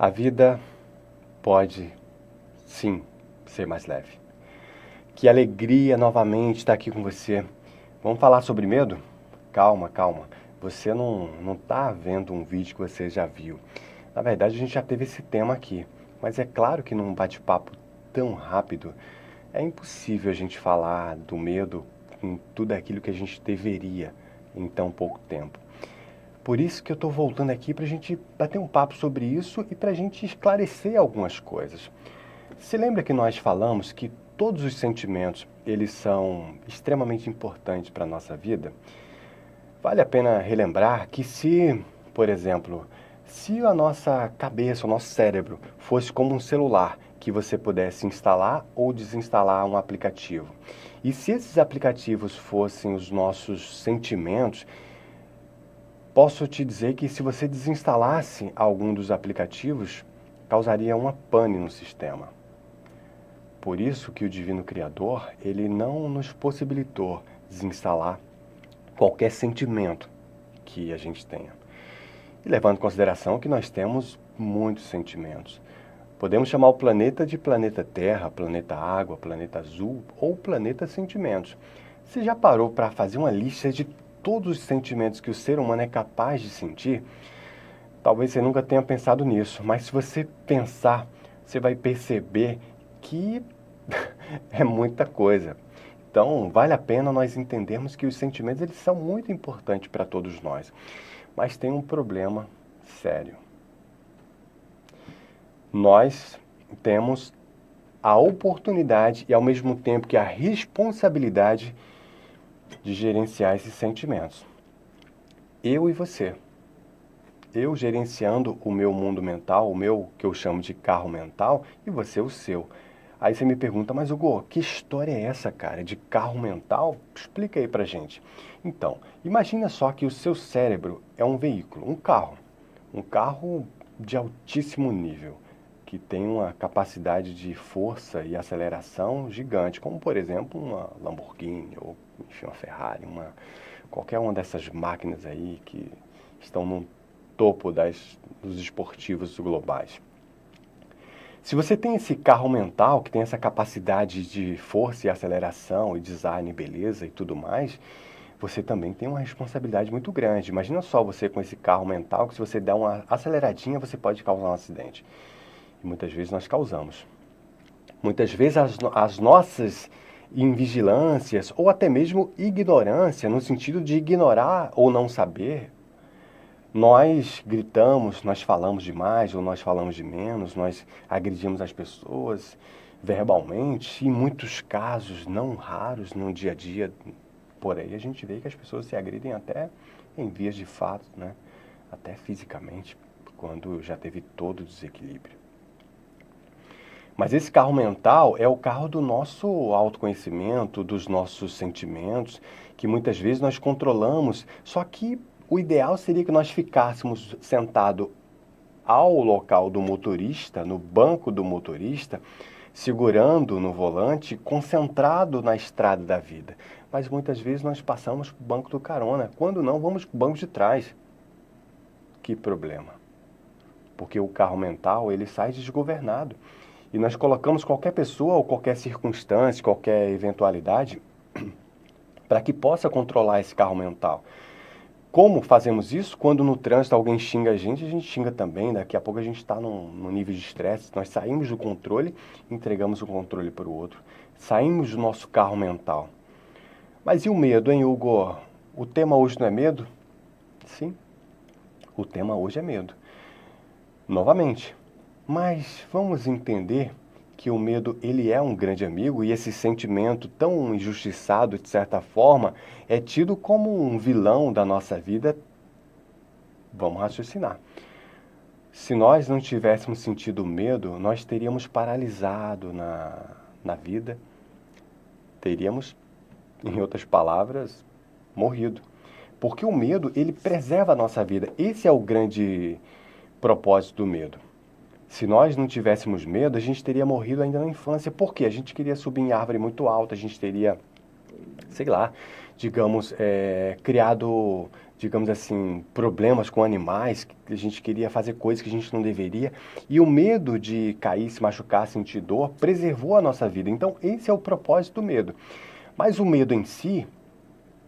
A vida pode, sim, ser mais leve. Que alegria novamente estar aqui com você. Vamos falar sobre medo? Calma, calma. Você não está vendo um vídeo que você já viu. Na verdade, a gente já teve esse tema aqui. Mas é claro que num bate-papo tão rápido, é impossível a gente falar do medo com tudo aquilo que a gente deveria em tão pouco tempo. Por isso que eu estou voltando aqui para a gente bater um papo sobre isso e para a gente esclarecer algumas coisas. Se lembra que nós falamos que todos os sentimentos, eles são extremamente importantes para a nossa vida? Vale a pena relembrar que se, por exemplo, se a nossa cabeça, o nosso cérebro, fosse como um celular, que você pudesse instalar ou desinstalar um aplicativo, e se esses aplicativos fossem os nossos sentimentos, posso te dizer que se você desinstalasse algum dos aplicativos, causaria uma pane no sistema. Por isso que o Divino Criador, ele não nos possibilitou desinstalar qualquer sentimento que a gente tenha. E levando em consideração que nós temos muitos sentimentos. Podemos chamar o planeta de planeta Terra, planeta Água, planeta Azul ou planeta Sentimentos. Você já parou para fazer uma lista de todos os sentimentos que o ser humano é capaz de sentir? Talvez você nunca tenha pensado nisso, mas se você pensar, você vai perceber que é muita coisa. Então, vale a pena nós entendermos que os sentimentos eles são muito importantes para todos nós. Mas tem um problema sério. Nós temos a oportunidade e ao mesmo tempo que a responsabilidade de gerenciar esses sentimentos. Eu e você. Eu gerenciando o meu mundo mental, o meu que eu chamo de carro mental, e você o seu. Aí você me pergunta, mas Hugo, que história é essa, cara, de carro mental? Explica aí pra gente. Então, imagina só que o seu cérebro é um veículo, um carro de altíssimo nível, que tem uma capacidade de força e aceleração gigante, como por exemplo uma Lamborghini ou enfim, uma Ferrari, qualquer uma dessas máquinas aí que estão no topo dos esportivos globais. Se você tem esse carro mental, que tem essa capacidade de força e aceleração, e design, beleza e tudo mais, você também tem uma responsabilidade muito grande. Imagina só você com esse carro mental, que se você der uma aceleradinha, você pode causar um acidente. E muitas vezes nós causamos. Muitas vezes as nossas invigilâncias, ou até mesmo ignorância, no sentido de ignorar ou não saber, nós gritamos, nós falamos demais ou nós falamos de menos, nós agredimos as pessoas verbalmente, e em muitos casos, não raros, no dia a dia, por aí a gente vê que as pessoas se agridem até em vias de fato, né? Até fisicamente, quando já teve todo o desequilíbrio. Mas esse carro mental é o carro do nosso autoconhecimento, dos nossos sentimentos, que muitas vezes nós controlamos, só que o ideal seria que nós ficássemos sentados ao local do motorista, no banco do motorista, segurando no volante, concentrado na estrada da vida. Mas muitas vezes nós passamos para o banco do carona, quando não, vamos para o banco de trás. Que problema? Porque o carro mental, ele sai desgovernado. E nós colocamos qualquer pessoa ou qualquer circunstância, qualquer eventualidade para que possa controlar esse carro mental. Como fazemos isso? Quando no trânsito alguém xinga a gente xinga também. Daqui a pouco a gente está num nível de estresse. Nós saímos do controle, entregamos o controle para o outro. Saímos do nosso carro mental. Mas e o medo, hein, Hugo? O tema hoje não é medo? Sim, o tema hoje é medo. Novamente. Mas vamos entender que o medo ele é um grande amigo e esse sentimento tão injustiçado, de certa forma, é tido como um vilão da nossa vida. Vamos raciocinar. Se nós não tivéssemos sentido medo, nós teríamos paralisado na vida, teríamos, em outras palavras, morrido. Porque o medo, ele preserva a nossa vida. Esse é o grande propósito do medo. Se nós não tivéssemos medo, a gente teria morrido ainda na infância. Por quê? A gente queria subir em árvore muito alta, a gente teria, sei lá, digamos, criado digamos assim, problemas com animais, que a gente queria fazer coisas que a gente não deveria, e o medo de cair, se machucar, sentir dor, preservou a nossa vida. Então, esse é o propósito do medo. Mas o medo em si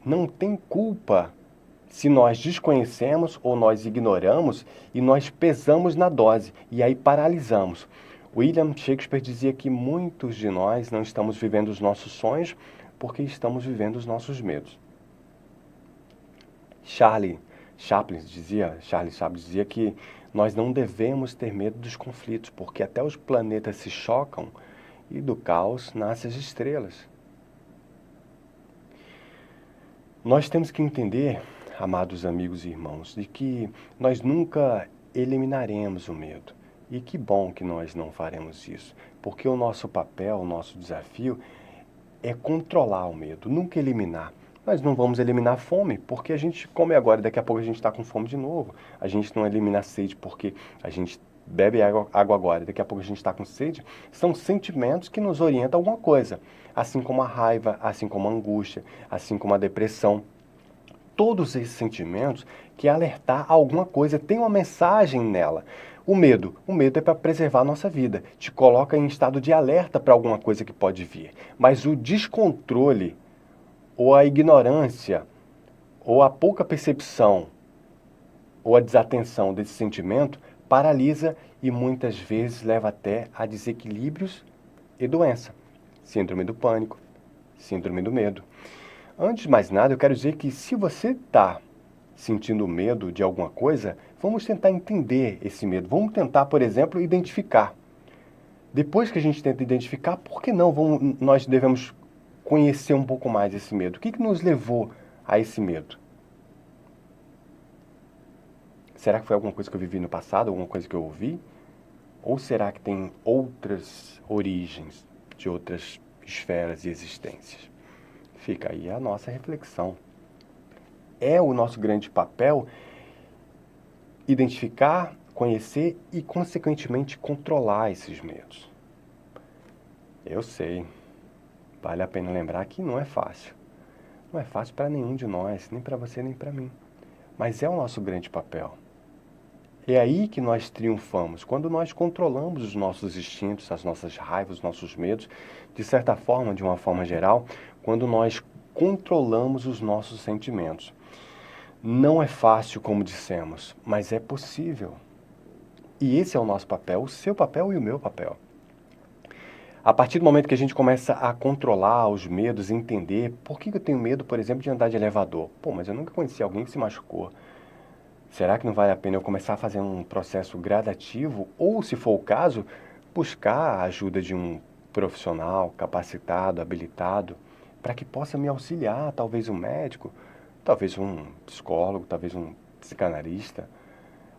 não tem culpa se nós desconhecemos ou nós ignoramos e nós pesamos na dose e aí paralisamos. William Shakespeare dizia que muitos de nós não estamos vivendo os nossos sonhos porque estamos vivendo os nossos medos. Charlie Chaplin dizia que nós não devemos ter medo dos conflitos, porque até os planetas se chocam e do caos nascem as estrelas. Nós temos que entender, amados amigos e irmãos, de que nós nunca eliminaremos o medo. E que bom que nós não faremos isso, porque o nosso papel, o nosso desafio é controlar o medo, nunca eliminar. Nós não vamos eliminar a fome, porque a gente come agora e daqui a pouco a gente está com fome de novo. A gente não elimina a sede porque a gente bebe água agora e daqui a pouco a gente está com sede. São sentimentos que nos orientam a alguma coisa, assim como a raiva, assim como a angústia, assim como a depressão. Todos esses sentimentos que alertar a alguma coisa, tem uma mensagem nela. O medo é para preservar a nossa vida, te coloca em estado de alerta para alguma coisa que pode vir. Mas o descontrole, ou a ignorância, ou a pouca percepção, ou a desatenção desse sentimento, paralisa e muitas vezes leva até a desequilíbrios e doença. Síndrome do pânico, síndrome do medo. Antes de mais nada, eu quero dizer que se você está sentindo medo de alguma coisa, vamos tentar entender esse medo. Vamos tentar, por exemplo, identificar. Depois que a gente tenta identificar, por que não nós devemos conhecer um pouco mais esse medo? O que nos levou a esse medo? Será que foi alguma coisa que eu vivi no passado, alguma coisa que eu ouvi? Ou será que tem outras origens de outras esferas e existências? Fica aí a nossa reflexão. É o nosso grande papel identificar, conhecer e, consequentemente, controlar esses medos. Eu sei, vale a pena lembrar que não é fácil. Não é fácil para nenhum de nós, nem para você, nem para mim. Mas é o nosso grande papel. É aí que nós triunfamos, quando nós controlamos os nossos instintos, as nossas raivas, os nossos medos, de certa forma, de uma forma geral, quando nós controlamos os nossos sentimentos. Não é fácil, como dissemos, mas é possível. E esse é o nosso papel, o seu papel e o meu papel. A partir do momento que a gente começa a controlar os medos, entender por que eu tenho medo, por exemplo, de andar de elevador. Pô, mas eu nunca conheci alguém que se machucou. Será que não vale a pena eu começar a fazer um processo gradativo ou, se for o caso, buscar a ajuda de um profissional capacitado, habilitado, para que possa me auxiliar, talvez um médico, talvez um psicólogo, talvez um psicanalista,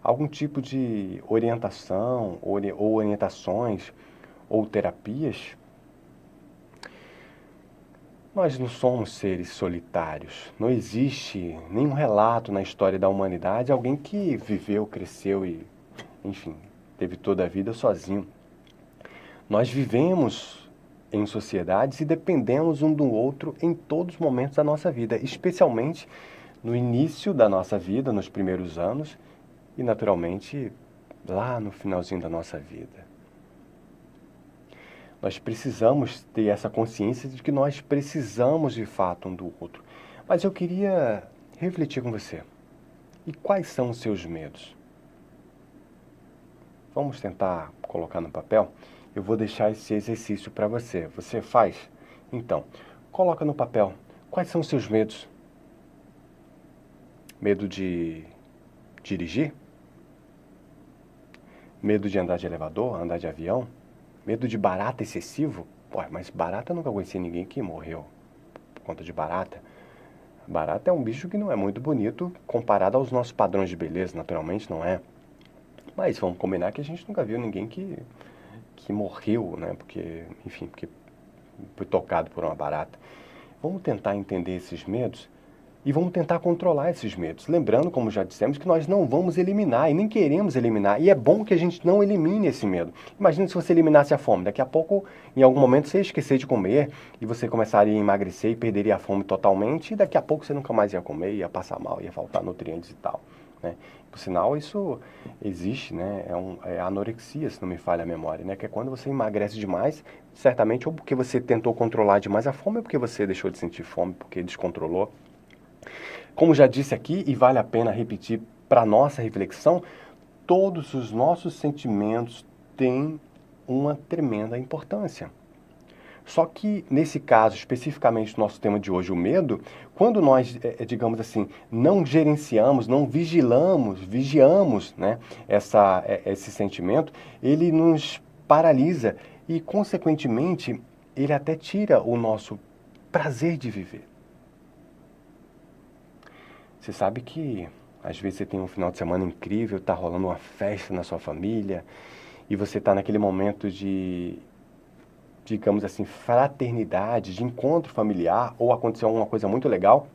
algum tipo de orientação ou orientações ou terapias. Nós não somos seres solitários. Não existe nenhum relato na história da humanidade de alguém que viveu, cresceu e, enfim, teve toda a vida sozinho. Nós vivemos em sociedades e dependemos um do outro em todos os momentos da nossa vida, especialmente no início da nossa vida, nos primeiros anos e, naturalmente, lá no finalzinho da nossa vida. Nós precisamos ter essa consciência de que nós precisamos de fato um do outro. Mas eu queria refletir com você. E quais são os seus medos? Vamos tentar colocar no papel? Eu vou deixar esse exercício para você. Você faz? Então, coloca no papel. Quais são os seus medos? Medo de dirigir? Medo de andar de elevador, andar de avião? Medo de barata excessivo? Pô, mas barata eu nunca conheci ninguém que morreu por conta de barata. Barata é um bicho que não é muito bonito comparado aos nossos padrões de beleza, naturalmente não é. Mas vamos combinar que a gente nunca viu ninguém que morreu, né? Porque foi tocado por uma barata. Vamos tentar entender esses medos e vamos tentar controlar esses medos. Lembrando, como já dissemos, que nós não vamos eliminar e nem queremos eliminar. E é bom que a gente não elimine esse medo. Imagina se você eliminasse a fome. Daqui a pouco, em algum momento, você ia esquecer de comer e você começaria a emagrecer e perderia a fome totalmente. E daqui a pouco você nunca mais ia comer, ia passar mal, ia faltar nutrientes e tal, né? Por sinal, isso existe, né? É anorexia, se não me falha a memória, né? Que é quando você emagrece demais, certamente ou porque você tentou controlar demais a fome ou porque você deixou de sentir fome, porque descontrolou. Como já disse aqui, e vale a pena repetir para nossa reflexão, todos os nossos sentimentos têm uma tremenda importância. Só que, nesse caso, especificamente no nosso tema de hoje, o medo, quando nós, digamos assim, não gerenciamos, não vigiamos, né, esse sentimento, ele nos paralisa e, consequentemente, ele até tira o nosso prazer de viver. Você sabe que às vezes você tem um final de semana incrível, está rolando uma festa na sua família e você está naquele momento de, digamos assim, fraternidade, de encontro familiar ou aconteceu alguma coisa muito legal,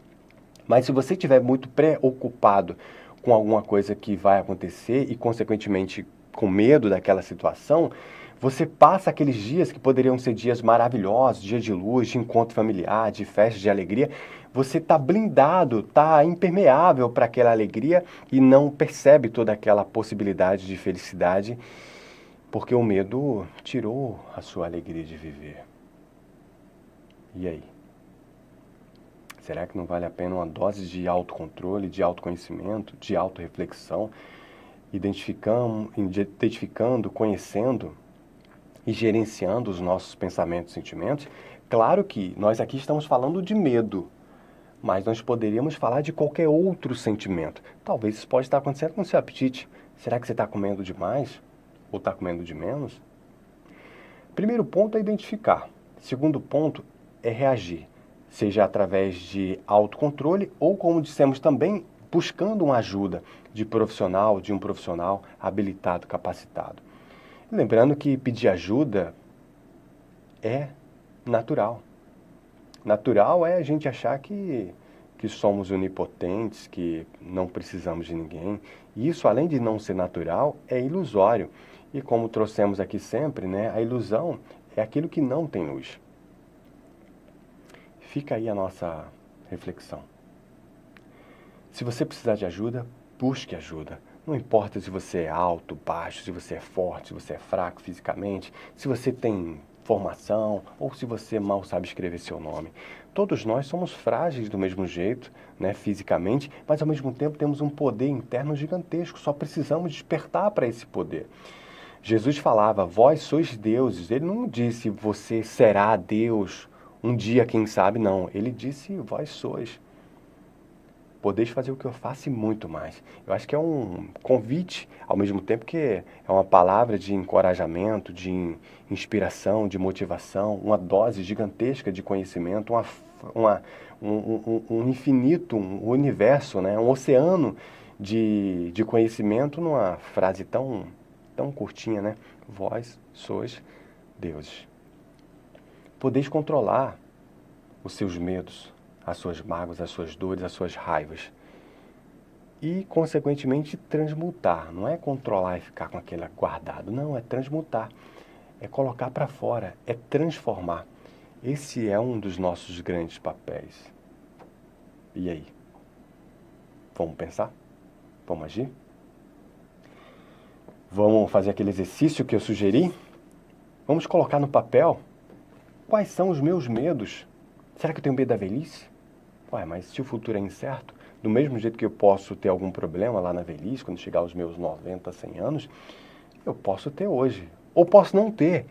mas se você estiver muito preocupado com alguma coisa que vai acontecer e, consequentemente, com medo daquela situação, você passa aqueles dias que poderiam ser dias maravilhosos, dia de luz, de encontro familiar, de festa, de alegria. Você está blindado, está impermeável para aquela alegria e não percebe toda aquela possibilidade de felicidade, porque o medo tirou a sua alegria de viver. E aí? Será que não vale a pena uma dose de autocontrole, de autoconhecimento, de autorreflexão, identificando, conhecendo e gerenciando os nossos pensamentos e sentimentos? Claro que nós aqui estamos falando de medo, mas nós poderíamos falar de qualquer outro sentimento. Talvez isso pode estar acontecendo com o seu apetite. Será que você está comendo demais? Ou está comendo de menos? Primeiro ponto é identificar. Segundo ponto é reagir, seja através de autocontrole ou, como dissemos também, buscando uma ajuda de um profissional habilitado, capacitado. Lembrando que pedir ajuda é natural. Natural é a gente achar que somos onipotentes, que não precisamos de ninguém. E isso, além de não ser natural, é ilusório. E como trouxemos aqui sempre, né, a ilusão é aquilo que não tem luz. Fica aí a nossa reflexão. Se você precisar de ajuda, busque ajuda. Não importa se você é alto, baixo, se você é forte, se você é fraco fisicamente, se você tem formação ou se você mal sabe escrever seu nome. Todos nós somos frágeis do mesmo jeito, né, fisicamente, mas ao mesmo tempo temos um poder interno gigantesco. Só precisamos despertar para esse poder. Jesus falava, vós sois deuses. Ele não disse, você será Deus um dia, quem sabe, não. Ele disse, vós sois. Podeis fazer o que eu faço e muito mais. Eu acho que é um convite, ao mesmo tempo que é uma palavra de encorajamento, de inspiração, de motivação, uma dose gigantesca de conhecimento, um infinito, um universo, né? Um oceano de conhecimento numa frase tão curtinha, né? Vós sois deuses. Podeis controlar os seus medos, as suas mágoas, as suas dores, as suas raivas. E, consequentemente, transmutar. Não é controlar e ficar com aquele guardado. Não, é transmutar. É colocar para fora. É transformar. Esse é um dos nossos grandes papéis. E aí? Vamos pensar? Vamos agir? Vamos fazer aquele exercício que eu sugeri? Vamos colocar no papel quais são os meus medos. Será que eu tenho medo da velhice? Ué, mas se o futuro é incerto, do mesmo jeito que eu posso ter algum problema lá na velhice, quando chegar aos meus 90, 100 anos, eu posso ter hoje. Ou posso não ter.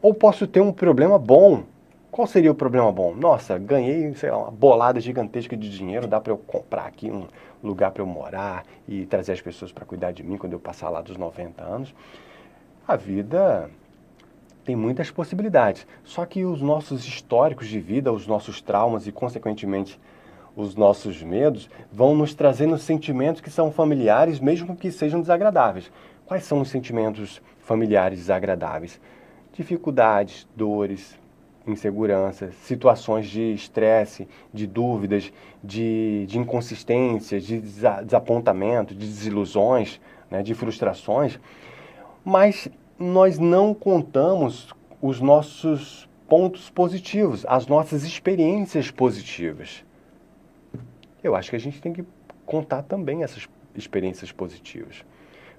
Ou posso ter um problema bom. Qual seria o problema bom? Nossa, ganhei, sei lá, uma bolada gigantesca de dinheiro, dá para eu comprar aqui um lugar para eu morar e trazer as pessoas para cuidar de mim quando eu passar lá dos 90 anos. A vida tem muitas possibilidades. Só que os nossos históricos de vida, os nossos traumas e, consequentemente, os nossos medos vão nos trazendo sentimentos que são familiares, mesmo que sejam desagradáveis. Quais são os sentimentos familiares desagradáveis? Dificuldades, dores, inseguranças, situações de estresse, de dúvidas, de inconsistências, de desapontamento, de desilusões, né, de frustrações, mas nós não contamos os nossos pontos positivos, as nossas experiências positivas. Eu acho que a gente tem que contar também essas experiências positivas.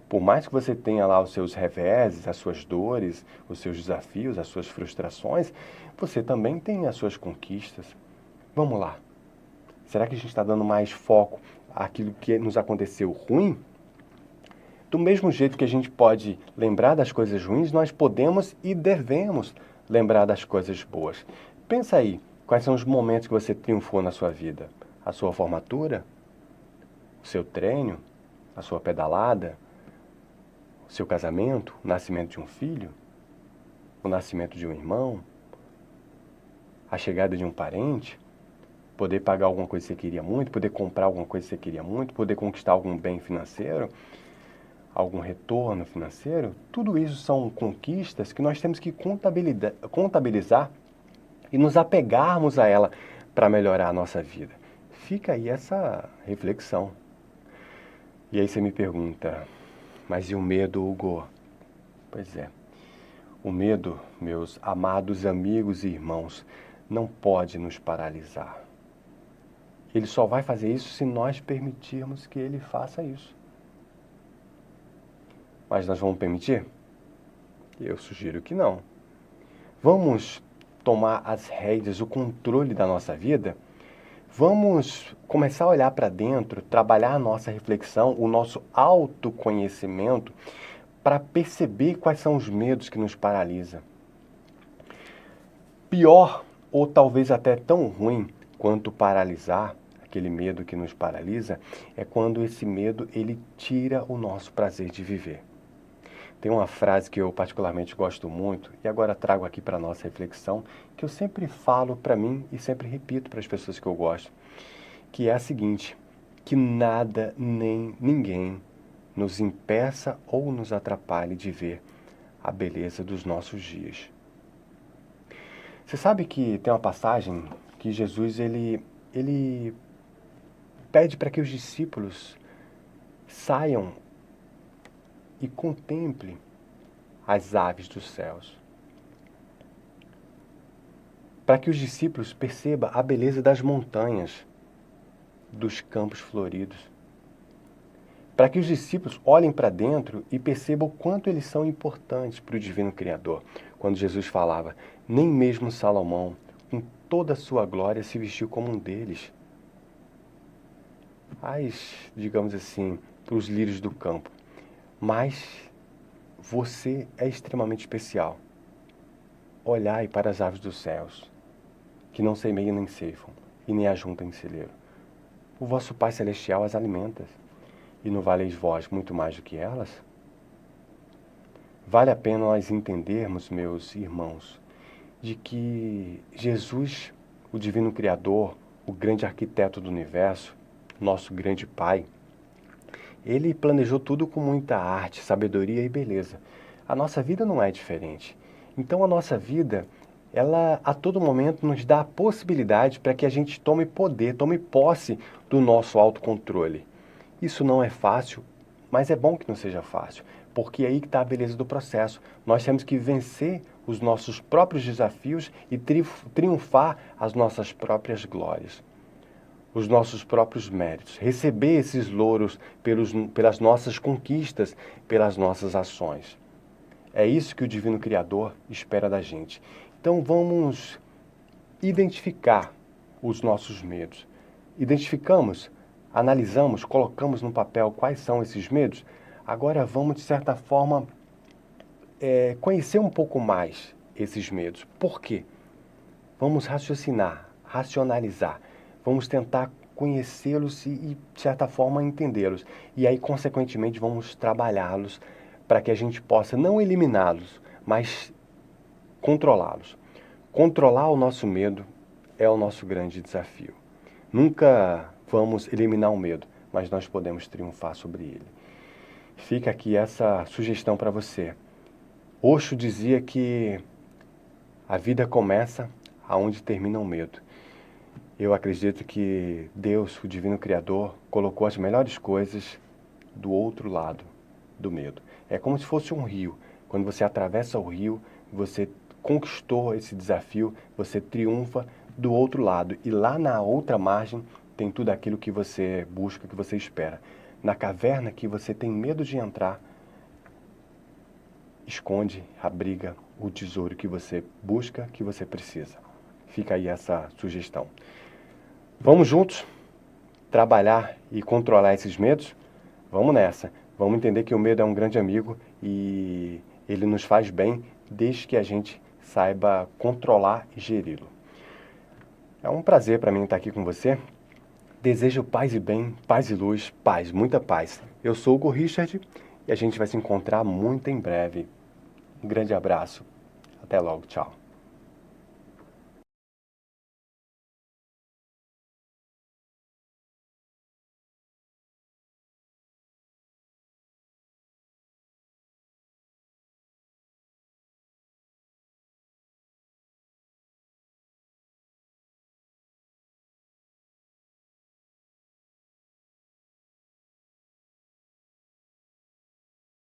Por mais que você tenha lá os seus reveses, as suas dores, os seus desafios, as suas frustrações, você também tem as suas conquistas. Vamos lá. Será que a gente está dando mais foco àquilo que nos aconteceu ruim? Do mesmo jeito que a gente pode lembrar das coisas ruins, nós podemos e devemos lembrar das coisas boas. Pensa aí, quais são os momentos que você triunfou na sua vida? A sua formatura? O seu treino? A sua pedalada? O seu casamento? O nascimento de um filho? O nascimento de um irmão? A chegada de um parente? Poder pagar alguma coisa que você queria muito? Poder comprar alguma coisa que você queria muito? Poder conquistar algum bem financeiro? Algum retorno financeiro? Tudo isso são conquistas que nós temos que contabilizar e nos apegarmos a ela para melhorar a nossa vida. Fica aí essa reflexão. E aí você me pergunta, mas e o medo, Hugo? Pois é, o medo, meus amados amigos e irmãos, não pode nos paralisar. Ele só vai fazer isso se nós permitirmos que ele faça isso. Mas nós vamos permitir? Eu sugiro que não. Vamos tomar as rédeas, o controle da nossa vida? Vamos começar a olhar para dentro, trabalhar a nossa reflexão, o nosso autoconhecimento, para perceber quais são os medos que nos paralisam. Pior, ou talvez até tão ruim quanto paralisar, aquele medo que nos paralisa, é quando esse medo ele tira o nosso prazer de viver. Tem uma frase que eu particularmente gosto muito, e agora trago aqui para a nossa reflexão, que eu sempre falo para mim e sempre repito para as pessoas que eu gosto, que é a seguinte, que nada nem ninguém nos impeça ou nos atrapalhe de ver a beleza dos nossos dias. Você sabe que tem uma passagem que Jesus ele pede para que os discípulos saiam e contemple as aves dos céus. Para que os discípulos percebam a beleza das montanhas, dos campos floridos. Para que os discípulos olhem para dentro e percebam o quanto eles são importantes para o Divino Criador. Quando Jesus falava, nem mesmo Salomão, com toda a sua glória, se vestiu como um deles. Digamos assim, os lírios do campo. Mas você é extremamente especial. Olhai para as aves dos céus, que não semeiam nem ceifam, e nem ajuntam em celeiro. O vosso Pai Celestial as alimenta, e não valeis vós muito mais do que elas? Vale a pena nós entendermos, meus irmãos, de que Jesus, o Divino Criador, o grande arquiteto do universo, nosso grande Pai, ele planejou tudo com muita arte, sabedoria e beleza. A nossa vida não é diferente. Então a nossa vida, ela a todo momento nos dá a possibilidade para que a gente tome poder, tome posse do nosso autocontrole. Isso não é fácil, mas é bom que não seja fácil, porque é aí que está a beleza do processo. Nós temos que vencer os nossos próprios desafios e triunfar as nossas próprias glórias. Os nossos próprios méritos, receber esses louros pelas nossas conquistas, pelas nossas ações. É isso que o Divino Criador espera da gente. Então vamos identificar os nossos medos. Identificamos, analisamos, colocamos no papel quais são esses medos. Agora vamos, de certa forma, conhecer um pouco mais esses medos. Por quê? Vamos raciocinar, racionalizar. Vamos tentar conhecê-los e, de certa forma, entendê-los. E aí, consequentemente, vamos trabalhá-los para que a gente possa não eliminá-los, mas controlá-los. Controlar o nosso medo é o nosso grande desafio. Nunca vamos eliminar o medo, mas nós podemos triunfar sobre ele. Fica aqui essa sugestão para você. Osho dizia que a vida começa aonde termina o medo. Eu acredito que Deus, o Divino Criador, colocou as melhores coisas do outro lado do medo. É como se fosse um rio. Quando você atravessa o rio, você conquistou esse desafio, você triunfa do outro lado. E lá na outra margem tem tudo aquilo que você busca, que você espera. Na caverna que você tem medo de entrar, esconde, abriga o tesouro que você busca, que você precisa. Fica aí essa sugestão. Vamos juntos trabalhar e controlar esses medos? Vamos nessa. Vamos entender que o medo é um grande amigo e ele nos faz bem desde que a gente saiba controlar e geri-lo. É um prazer para mim estar aqui com você. Desejo paz e bem, paz e luz, paz, muita paz. Eu sou o Hugo Richard e a gente vai se encontrar muito em breve. Um grande abraço. Até logo. Tchau.